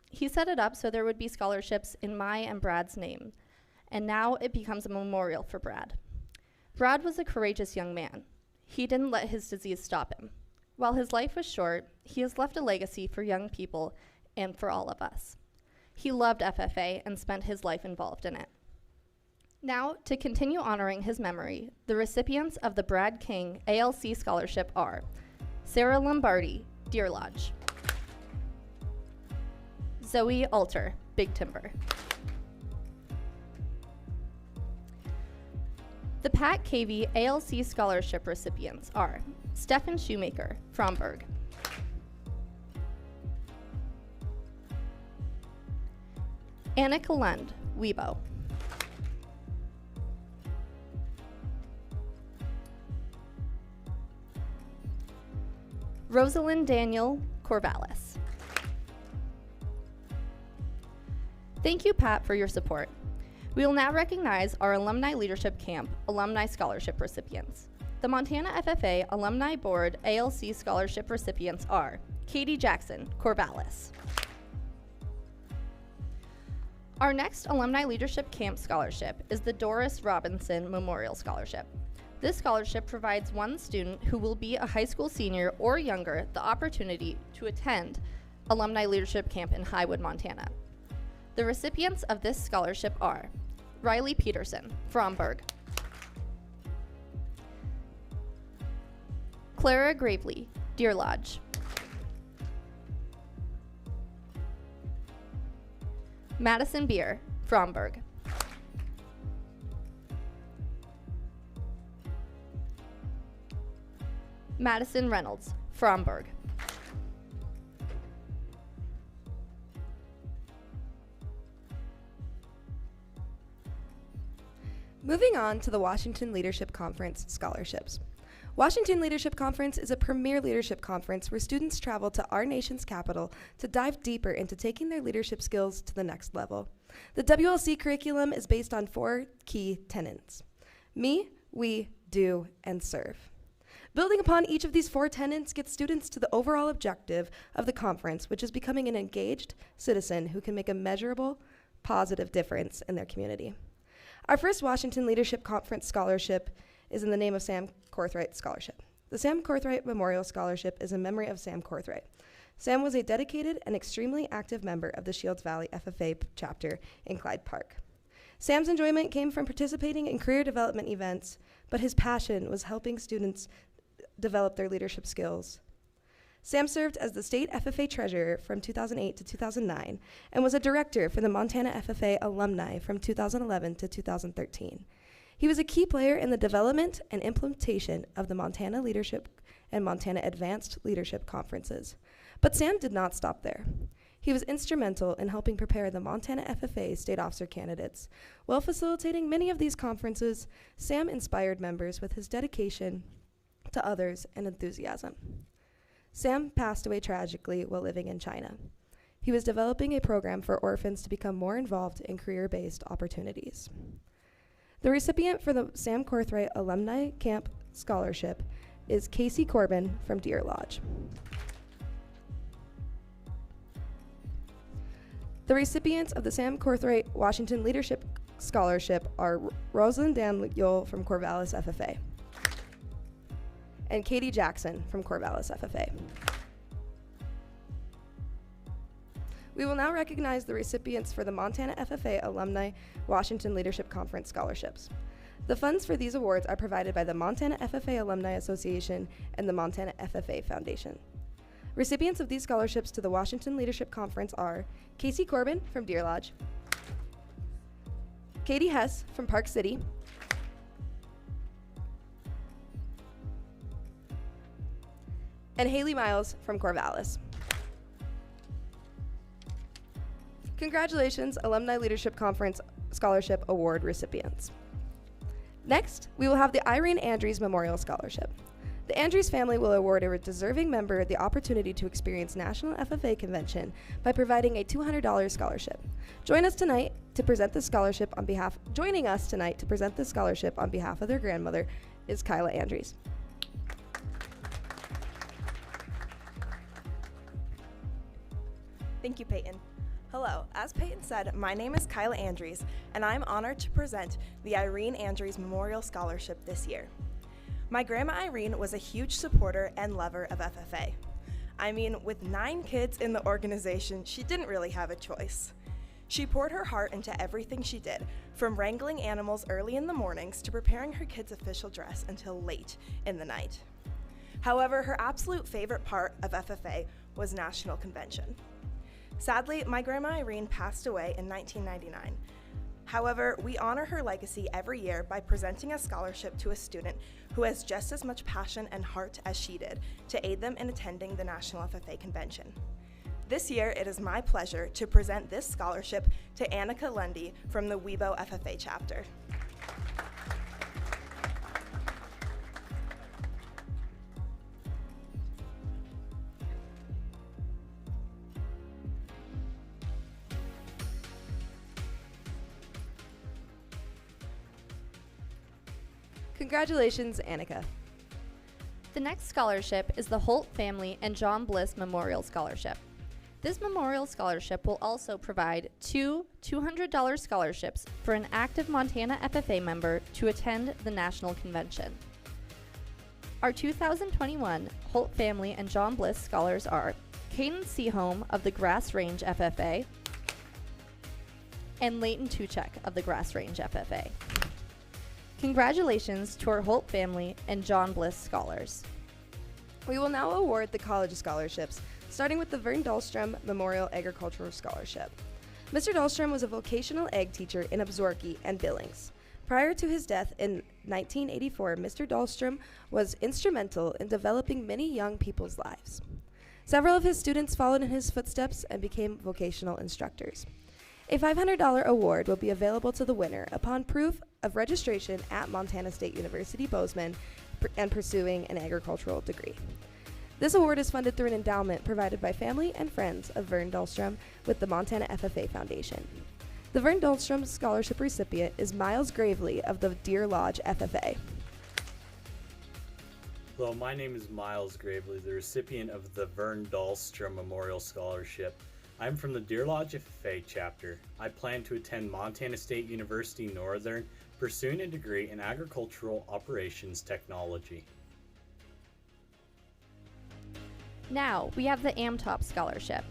He set it up so there would be scholarships in my and Brad's name, and now it becomes a memorial for Brad. Brad was a courageous young man. He didn't let his disease stop him. While his life was short, he has left a legacy for young people and for all of us. He loved FFA and spent his life involved in it. Now, to continue honoring his memory, the recipients of the Brad King ALC Scholarship are Sarah Lombardi, Deer Lodge; Zoe Alter, Big Timber; the Pat Cavey ALC Scholarship recipients are Stefan Shoemaker, Fromberg; Annika Lund, Weibo; Rosalind Daniel, Corvallis. Thank you, Pat, for your support. We will now recognize our Alumni Leadership Camp Alumni Scholarship recipients. The Montana FFA Alumni Board ALC Scholarship recipients are Katie Jackson, Corvallis; Our next Alumni Leadership Camp Scholarship is the Doris Robinson Memorial Scholarship. This scholarship provides one student who will be a high school senior or younger the opportunity to attend Alumni Leadership Camp in Highwood, Montana. The recipients of this scholarship are Riley Peterson, Fromberg, Clara Gravely, Deer Lodge, Madison Beer, Fromberg, Madison Reynolds, Fromberg, Moving on to the Washington Leadership Conference scholarships. Washington Leadership Conference is a premier leadership conference where students travel to our nation's capital to dive deeper into taking their leadership skills to the next level. The WLC curriculum is based on 4 key tenets: me, we, do, and serve. Building upon each of these 4 tenets gets students to the overall objective of the conference, which is becoming an engaged citizen who can make a measurable, positive difference in their community. Our first Washington Leadership Conference scholarship is in the name of Sam Korthright Scholarship. The Sam Korthright Memorial Scholarship is in memory of Sam Korthright. Sam was a dedicated and extremely active member of the Shields Valley FFA chapter in Clyde Park. Sam's enjoyment came from participating in career development events, but his passion was helping students develop their leadership skills. Sam served as the state FFA treasurer from 2008 to 2009 and was a director for the Montana FFA alumni from 2011 to 2013. He was a key player in the development and implementation of the Montana Leadership and Montana Advanced Leadership Conferences. But Sam did not stop there. He was instrumental in helping prepare the Montana FFA state officer candidates. While facilitating many of these conferences, Sam inspired members with his dedication to others and enthusiasm. Sam passed away tragically while living in China. He was developing a program for orphans to become more involved in career-based opportunities. The recipient for the Sam Korthright Alumni Camp Scholarship is Casey Corbin from Deer Lodge. The recipients of the Sam Korthright Washington Leadership Scholarship are Rosalind Daniel from Corvallis FFA and Katie Jackson from Corvallis FFA. We will now recognize the recipients for the Montana FFA Alumni Washington Leadership Conference scholarships. The funds for these awards are provided by the Montana FFA Alumni Association and the Montana FFA Foundation. Recipients of these scholarships to the Washington Leadership Conference are Casey Corbin from Deer Lodge, Katie Hess from Park City, and Haley Miles from Corvallis. Congratulations, Alumni Leadership Conference Scholarship Award recipients. Next, we will have the Irene Andrews Memorial Scholarship. The Andrews family will award a deserving member the opportunity to experience National FFA Convention by providing a $200 scholarship. Joining us tonight to present this scholarship on behalf of their grandmother is Kyla Andrews. Thank you, Peyton. Hello, as Peyton said, my name is Kyla Andrews, and I'm honored to present the Irene Andrews Memorial Scholarship this year. My grandma Irene was a huge supporter and lover of FFA. I mean, with 9 kids in the organization, she didn't really have a choice. She poured her heart into everything she did, from wrangling animals early in the mornings to preparing her kids' official dress until late in the night. However, her absolute favorite part of FFA was National Convention. Sadly, my grandma Irene passed away in 1999. However, we honor her legacy every year by presenting a scholarship to a student who has just as much passion and heart as she did to aid them in attending the National FFA Convention. This year, it is my pleasure to present this scholarship to Annika Lundy from the Webo FFA chapter. Congratulations, Annika. The next scholarship is the Holt Family and John Bliss Memorial Scholarship. This memorial scholarship will also provide two $200 scholarships for an active Montana FFA member to attend the national convention. Our 2021 Holt Family and John Bliss scholars are Caden Seaholm of the Grass Range FFA and Leighton Tuchek of the Grass Range FFA. Congratulations to our Holt Family and John Bliss scholars. We will now award the college scholarships, starting with the Vern Dahlstrom Memorial Agricultural Scholarship. Mr. Dahlstrom was a vocational ag teacher in Absaroka and Billings. Prior to his death in 1984, Mr. Dahlstrom was instrumental in developing many young people's lives. Several of his students followed in his footsteps and became vocational instructors. A $500 award will be available to the winner upon proof of registration at Montana State University Bozeman and pursuing an agricultural degree. This award is funded through an endowment provided by family and friends of Vern Dahlstrom with the Montana FFA Foundation. The Vern Dahlstrom Scholarship recipient is Miles Gravely of the Deer Lodge FFA. Hello, my name is Miles Gravely, the recipient of the Vern Dahlstrom Memorial Scholarship. I'm from the Deer Lodge FFA chapter. I plan to attend Montana State University Northern, pursuing a degree in agricultural operations technology. Now, we have the AmTop Scholarship.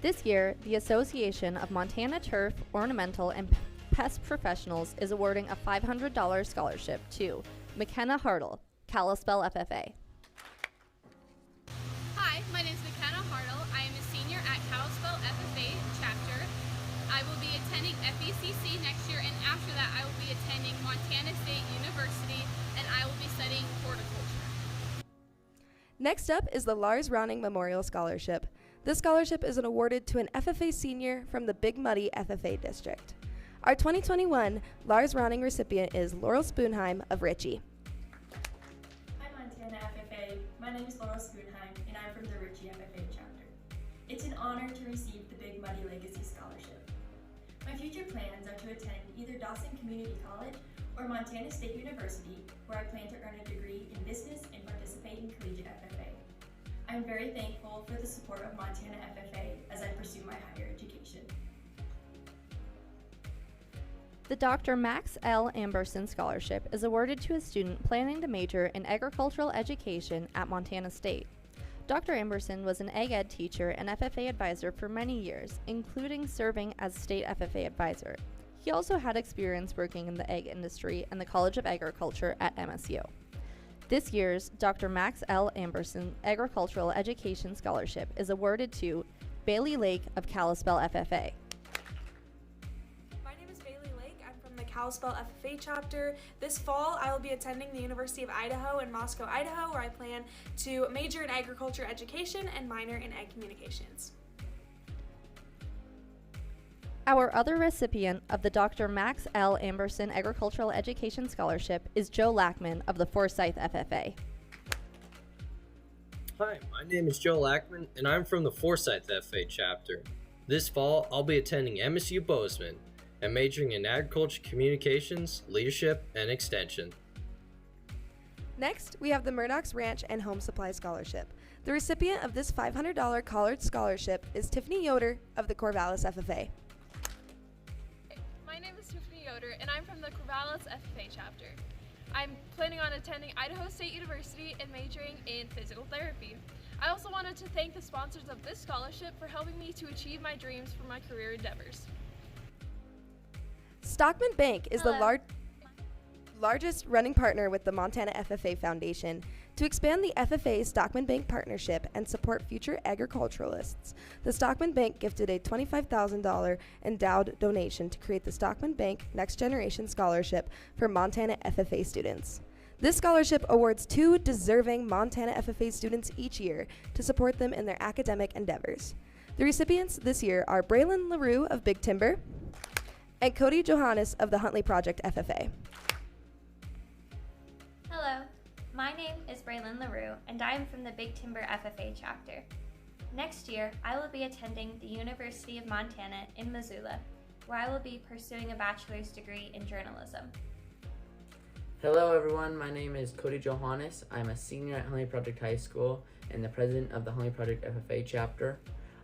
This year, the Association of Montana Turf, Ornamental, and Pest Professionals is awarding a $500 scholarship to McKenna Hartle, Kalispell FFA. Hi, my name is McKenna Hartle. I am a senior at Kalispell FFA chapter. I will be attending FECC next year, and after that I will be attending Montana State University, and I will be studying horticulture. Next up is the Lars Ronning Memorial Scholarship. This scholarship is awarded to an FFA senior from the Big Muddy FFA district. Our 2021 Lars Ronning recipient is Laurel Spoonheim of Ritchie. Hi Montana FFA, my name is Laurel Spoonheim and I'm from the Ritchie FFA chapter. It's an honor to receive the Big Muddy Legacy Scholarship. My future plans are to attend either Dawson Community College or Montana State University, where I plan to earn a degree in business and participate in collegiate FFA. I'm very thankful for the support of Montana FFA as I pursue my higher education. The Dr. Max L. Amberson Scholarship is awarded to a student planning to major in agricultural education at Montana State. Dr. Amberson was an ag ed teacher and FFA advisor for many years, including serving as state FFA advisor. He also had experience working in the ag industry and the College of Agriculture at MSU. This year's Dr. Max L. Amberson Agricultural Education Scholarship is awarded to Bailey Lake of Kalispell FFA. My name is Bailey Lake. I'm from the Kalispell FFA chapter. This fall, I will be attending the University of Idaho in Moscow, Idaho, where I plan to major in agriculture education and minor in ag communications. Our other recipient of the Dr. Max L. Amberson Agricultural Education Scholarship is Joe Lackman of the Forsyth FFA. Hi, my name is Joe Lackman, and I'm from the Forsyth FFA chapter. This fall, I'll be attending MSU Bozeman and majoring in agriculture communications, leadership, and extension. Next, we have the Murdoch's Ranch and Home Supply Scholarship. The recipient of this $500 college scholarship is Tiffany Yoder of the Corvallis FFA. My name is Tiffany Yoder, and I'm from the Corvallis FFA chapter. I'm planning on attending Idaho State University and majoring in physical therapy. I also wanted to thank the sponsors of this scholarship for helping me to achieve my dreams for my career endeavors. Stockman Bank is the largest running partner with the Montana FFA Foundation. To expand the FFA Stockman Bank partnership and support future agriculturalists, the Stockman Bank gifted a $25,000 endowed donation to create the Stockman Bank Next Generation Scholarship for Montana FFA students. This scholarship awards 2 deserving Montana FFA students each year to support them in their academic endeavors. The recipients this year are Braylon LaRue of Big Timber and Cody Johannes of the Huntley Project FFA. Hello, my name is Braylon LaRue, and I am from the Big Timber FFA chapter. Next year, I will be attending the University of Montana in Missoula, where I will be pursuing a bachelor's degree in journalism. Hello everyone, my name is Cody Johannes. I'm a senior at Huntley Project High School and the president of the Huntley Project FFA chapter.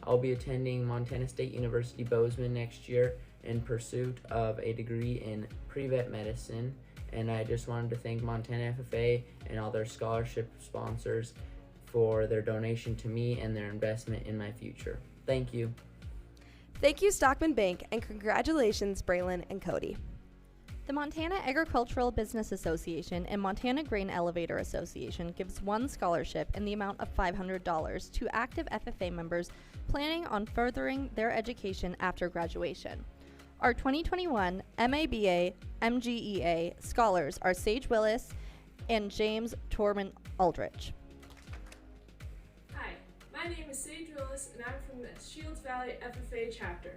I'll be attending Montana State University Bozeman next year in pursuit of a degree in pre-vet medicine. And I just wanted to thank Montana FFA and all their scholarship sponsors for their donation to me and their investment in my future. Thank you. Thank you, Stockman Bank, and congratulations, Braylon and Cody. The Montana Agricultural Business Association and Montana Grain Elevator Association gives one scholarship in the amount of $500 to active FFA members planning on furthering their education after graduation. Our 2021 MABA MGEA scholars are Sage Willis and James Torman Aldrich. Hi, my name is Sage Willis and I'm from the Shields Valley FFA chapter.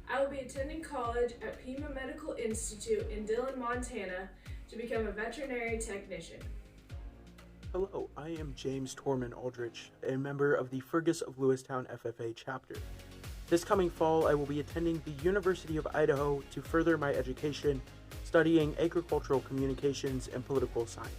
I will be attending college at Pima Medical Institute in Dillon, Montana to become a veterinary technician. Hello, I am James Torman Aldrich, a member of the Fergus of Lewistown FFA chapter. This coming fall, I will be attending the University of Idaho to further my education, studying agricultural communications and political science.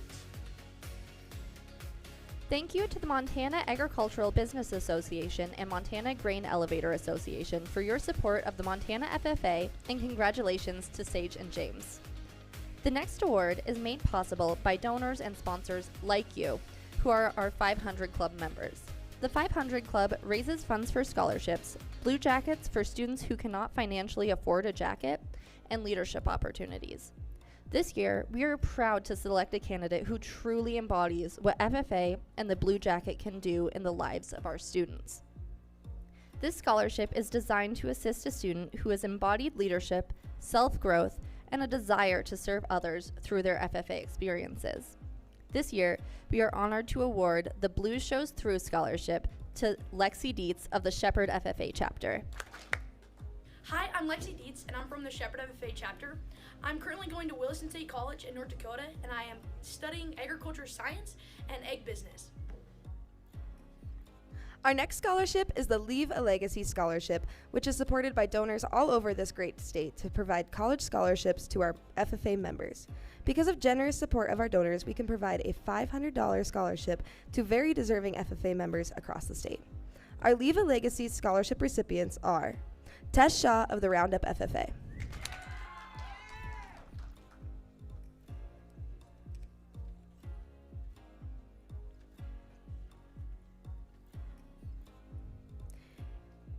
Thank you to the Montana Agricultural Business Association and Montana Grain Elevator Association for your support of the Montana FFA, and congratulations to Sage and James. The next award is made possible by donors and sponsors like you, who are our 500 Club members. The 500 Club raises funds for scholarships, blue jackets for students who cannot financially afford a jacket, and leadership opportunities. This year, we are proud to select a candidate who truly embodies what FFA and the Blue Jacket can do in the lives of our students. This scholarship is designed to assist a student who has embodied leadership, self-growth, and a desire to serve others through their FFA experiences. This year, we are honored to award the Blues Shows Through Scholarship to Lexi Dietz of the Shepherd FFA chapter. Hi, I'm Lexi Dietz, and I'm from the Shepherd FFA chapter. I'm currently going to Williston State College in North Dakota, and I am studying agriculture science and egg business. Our next scholarship is the Leave a Legacy Scholarship, which is supported by donors all over this great state to provide college scholarships to our FFA members. Because of generous support of our donors, we can provide a $500 scholarship to very deserving FFA members across the state. Our Leave a Legacy Scholarship recipients are Tess Shaw of the Roundup FFA.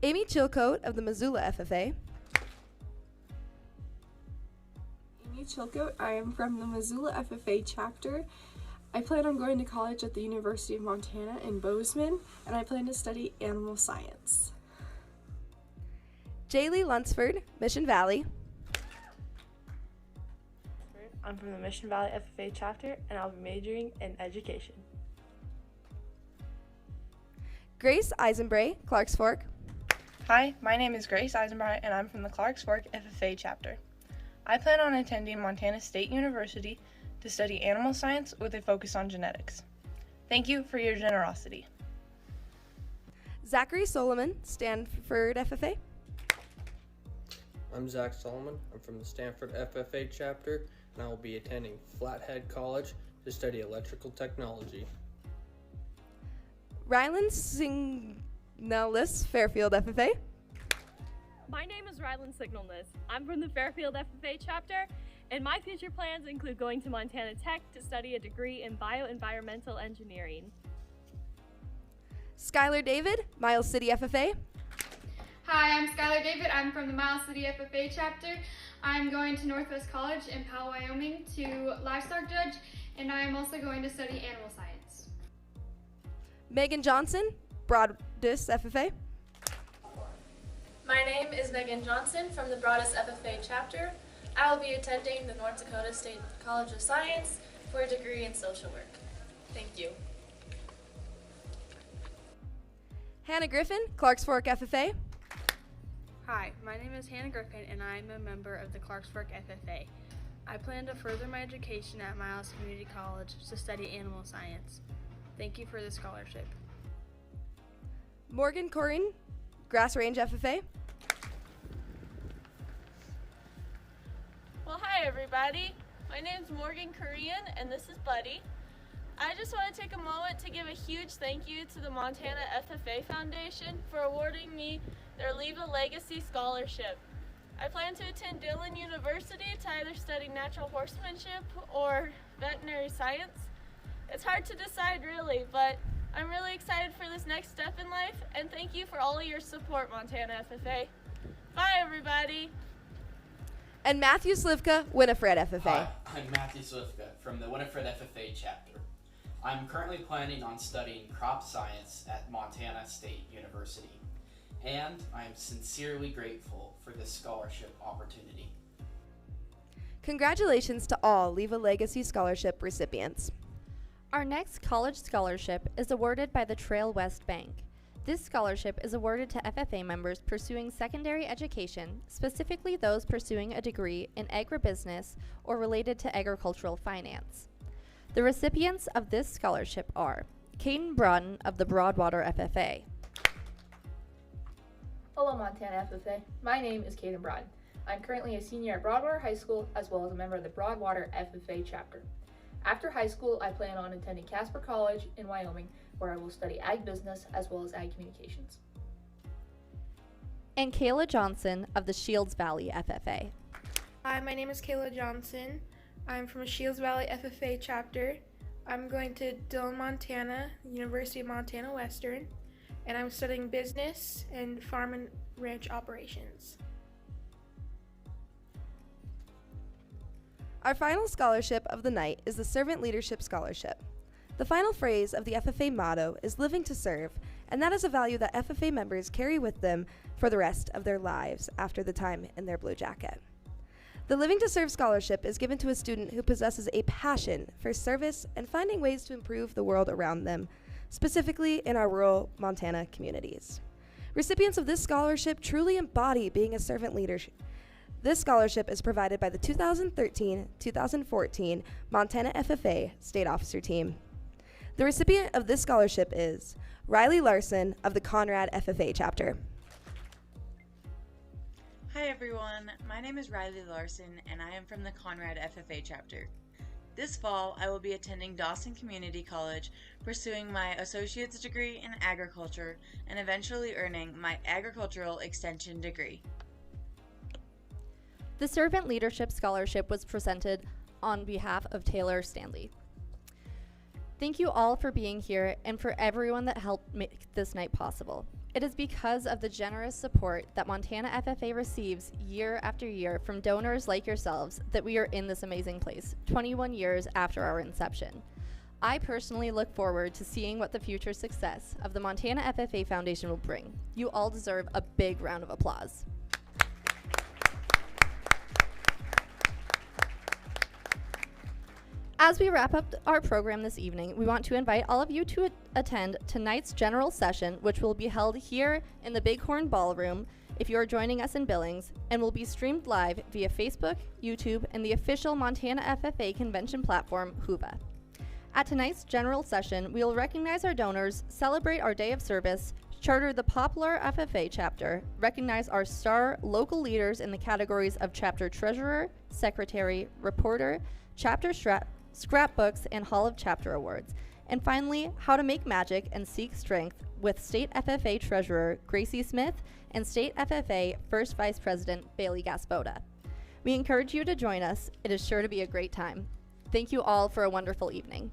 Amy Chilcote of the Missoula FFA. Amy Chilcote, I am from the Missoula FFA chapter. I plan on going to college at the University of Montana in Bozeman, and I plan to study animal science. Jaylee Lunsford, Mission Valley. I'm from the Mission Valley FFA chapter, and I'll be majoring in education. Grace Eisenbray, Clarks Fork. Hi, my name is Grace Eisenbray, and I'm from the Clarks Fork FFA chapter. I plan on attending Montana State University to study animal science with a focus on genetics. Thank you for your generosity. Zachary Solomon, Stanford FFA. I'm Zach Solomon. I'm from the Stanford FFA chapter, and I will be attending Flathead College to study electrical technology. Ryland Signalis, Fairfield FFA. My name is Ryland Signalness. I'm from the Fairfield FFA chapter, and my future plans include going to Montana Tech to study a degree in bioenvironmental engineering. Skylar David, Miles City FFA. Hi, I'm Skylar David. I'm from the Miles City FFA chapter. I'm going to Northwest College in Powell, Wyoming to livestock judge, and I am also going to study animal science. Megan Johnson, Broadus FFA. My name is Megan Johnson from the Broadus FFA chapter. I will be attending the North Dakota State College of Science for a degree in social work. Thank you. Hannah Griffin, Clarks Fork FFA. Hi, my name is Hannah Griffin, and I'm a member of the Clarks Fork FFA. I plan to further my education at Miles Community College to study animal science. Thank you for the scholarship. Morgan Corin, Grass Range FFA. Well, hi everybody. My name's Morgan Korean, and this is Buddy. I I just want to take a moment to give a huge thank you to the Montana FFA Foundation for awarding me their Leave a Legacy Scholarship. I plan to attend Dillon University to either study natural horsemanship or veterinary science. It's hard to decide really, but I'm really excited for this next step in life, and thank you for all of your support, Montana FFA. Bye, everybody. And Matthew Slivka, Winifred FFA. Hi, I'm Matthew Slivka from the Winifred FFA chapter. I'm currently planning on studying crop science at Montana State University, and I am sincerely grateful for this scholarship opportunity. Congratulations to all Leave a Legacy Scholarship recipients. Our next college scholarship is awarded by the Trail West Bank. This scholarship is awarded to FFA members pursuing secondary education, specifically those pursuing a degree in agribusiness or related to agricultural finance. The recipients of this scholarship are Caden Broughton of the Broadwater FFA. Hello, Montana FFA. My name is Caden Broughton. I'm currently a senior at Broadwater High School as well as a member of the Broadwater FFA chapter. After high school, I plan on attending Casper College in Wyoming, where I will study ag business as well as ag communications. And Kayla Johnson of the Shields Valley FFA. Hi, my name is Kayla Johnson. I'm from the Shields Valley FFA chapter. I'm going to Dillon, Montana, University of Montana Western, and I'm studying business and farm and ranch operations. Our final scholarship of the night is the Servant Leadership Scholarship. The final phrase of the FFA motto is living to serve, and that is a value that FFA members carry with them for the rest of their lives after the time in their blue jacket. The Living to Serve Scholarship is given to a student who possesses a passion for service and finding ways to improve the world around them, specifically in our rural Montana communities. Recipients of this scholarship truly embody being a servant leader. This scholarship is provided by the 2013-2014 Montana FFA State Officer Team. The recipient of this scholarship is Riley Larson of the Conrad FFA chapter. Hi everyone, my name is Riley Larson and I am from the Conrad FFA chapter. This fall, I will be attending Dawson Community College, pursuing my associate's degree in agriculture and eventually earning my agricultural extension degree. The Servant Leadership Scholarship was presented on behalf of Taylor Stanley. Thank you all for being here and for everyone that helped make this night possible. It is because of the generous support that Montana FFA receives year after year from donors like yourselves that we are in this amazing place, 21 years after our inception. I personally look forward to seeing what the future success of the Montana FFA Foundation will bring. You all deserve a big round of applause. As we wrap up our program this evening, we want to invite all of you to attend tonight's general session, which will be held here in the Bighorn Ballroom if you are joining us in Billings, and will be streamed live via Facebook, YouTube, and the official Montana FFA convention platform, Whova. At tonight's general session, we will recognize our donors, celebrate our day of service, charter the Poplar FFA chapter, recognize our star local leaders in the categories of chapter treasurer, secretary, reporter, chapter scrapbooks, and Hall of Chapter Awards. And finally, how to make magic and seek strength with State FFA Treasurer Gracie Smith and State FFA First Vice President Bailey Gaspoda. We encourage you to join us. It is sure to be a great time. Thank you all for a wonderful evening.